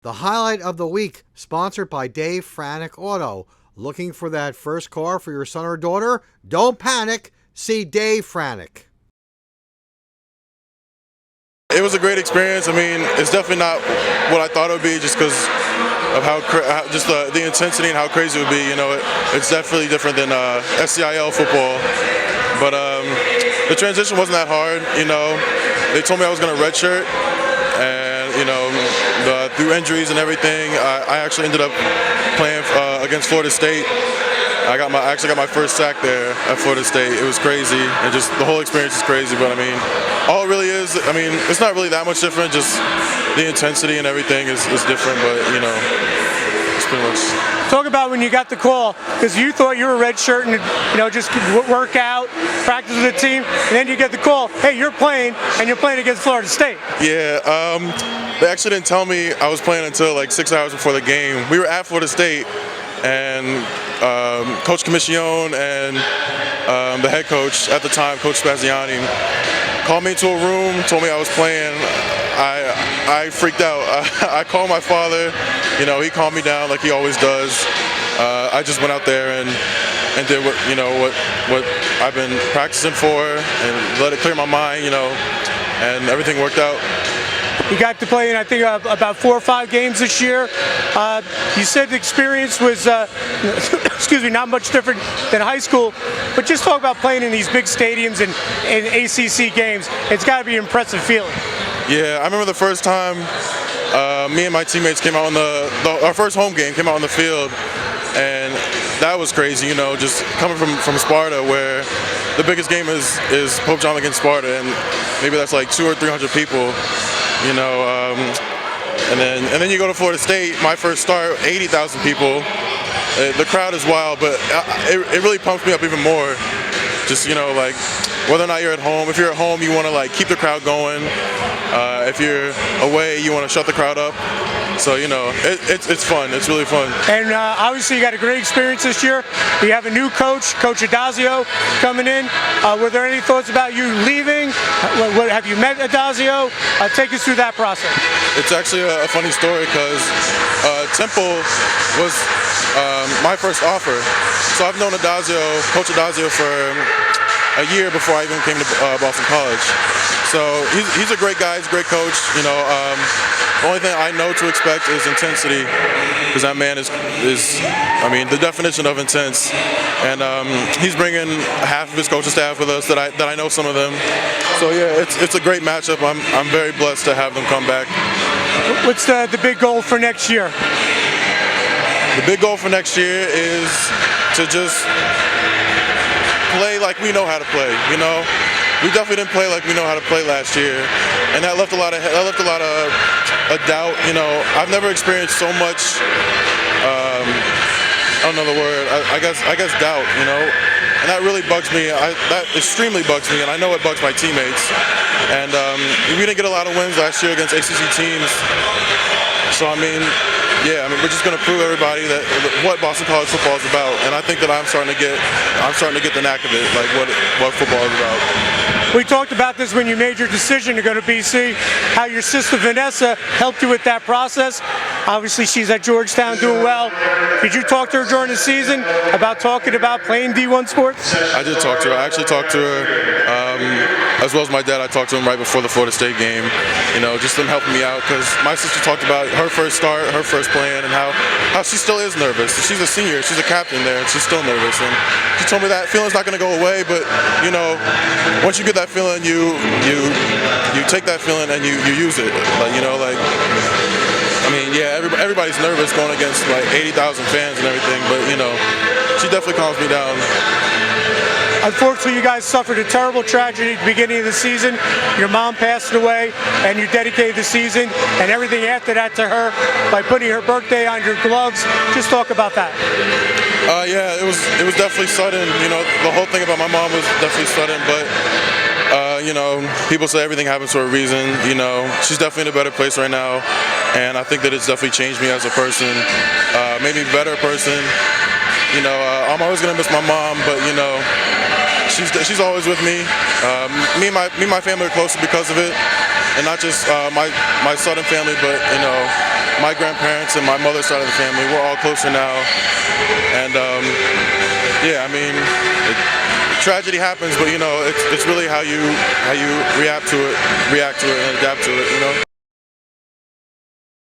The highlight of the week, sponsored by Dave Franek Auto. Looking for that first car for your son or daughter? Don't panic. See Dave Franek. It was a great experience. I mean, it's definitely not what I thought it would be, just because of how the intensity and how crazy it would be. You know, it's definitely different than SCIL football. But the transition wasn't that hard. You know, they told me I was going to redshirt, and you know, through injuries and everything, I actually ended up playing against Florida State. I actually got my first sack there at Florida State. It was crazy, and just the whole experience is crazy. But I mean, all it really is, I mean, it's not really that much different. Just the intensity and everything is different. But you know, it's pretty much. Talk about when you got the call, because you thought you were redshirt and just work out, practice with the team, and then you get the call. Hey, you're playing, and you're playing against Florida State. Yeah. They actually didn't tell me I was playing until like 6 hours before the game. We were at Florida State, and Coach Commissione and the head coach at the time, Coach Spaziani, called me into a room, told me I was playing. I freaked out. I called my father. You know, he calmed me down like he always does. I just went out there and did what I've been practicing for, and let it clear my mind. You know, and everything worked out. You got to play in, I think, about 4 or 5 games this year. You said the experience was, excuse me, not much different than high school. But just talk about playing in these big stadiums and ACC games. It's got to be an impressive feeling. Yeah, I remember the first time me and my teammates came out on our first home game, came out on the field, and that was crazy. You know, just coming from Sparta, where the biggest game is Pope John against Sparta, and maybe that's like 200 or 300 people. You know, and then you go to Florida State. My first start, 80,000 people. The crowd is wild, but it really pumps me up even more. Just, you know, like whether or not you're at home. If you're at home, you want to like keep the crowd going. If you're away, you want to shut the crowd up. So, you know, it's fun. It's really fun. And obviously you got a great experience this year. You have a new coach, Coach Adazio, coming in. Were there any thoughts about you leaving? Have you met Adazio? Take us through that process. It's actually a funny story, because Temple was my first offer. So I've known Coach Adazio for a year before I even came to Boston College. So he's a great guy. He's a great coach. You know, the only thing I know to expect is intensity, because that man is I mean, the definition of intense. And he's bringing half of his coaching staff with us that I know some of them. So yeah, it's a great matchup. I'm very blessed to have them come back. What's the big goal for next year? The big goal for next year is to just play like we know how to play. You know, we definitely didn't play like we know how to play last year, and that left a lot of doubt. You know, I've never experienced so much. I don't know the word. I guess doubt. You know, and that really bugs me. That extremely bugs me, and I know it bugs my teammates. And we didn't get a lot of wins last year against ACC teams. So I mean, yeah, I mean, we're just going to prove everybody that what Boston College football is about, and I think that I'm starting to get the knack of it, like what football is about. We talked about this when you made your decision to go to BC, how your sister Vanessa helped you with that process. Obviously, she's at Georgetown doing well. Did you talk to her during the season about playing D1 sports? I did talk to her. I actually talked to her, as well as my dad. I talked to him right before the Florida State game, you know, just them helping me out, because my sister talked about her first start, her first playing, and how she still is nervous. She's a senior, she's a captain there, and she's still nervous. And she told me that feeling's not going to go away, but, you know, once you get that feeling, you take that feeling and you use it. Like, you know, like, I mean, yeah, everybody's nervous going against like 80,000 fans and everything, but you know, she definitely calms me down. Unfortunately, you guys suffered a terrible tragedy at the beginning of the season. Your mom passed away, and you dedicated the season and everything after that to her by putting her birthday on your gloves. Just talk about that. Yeah, it was definitely sudden. You know, the whole thing about my mom was definitely sudden, but you know, people say everything happens for a reason. You know, she's definitely in a better place right now, and I think that it's definitely changed me as a person, made me a better person. You know, I'm always gonna miss my mom, but you know, she's always with me. Me and my family are closer because of it, and not just my Southern family, but you know, my grandparents and my mother's side of the family, we're all closer now. And yeah, I mean, tragedy happens, but you know, it's really how you react to it, and adapt to it. You know.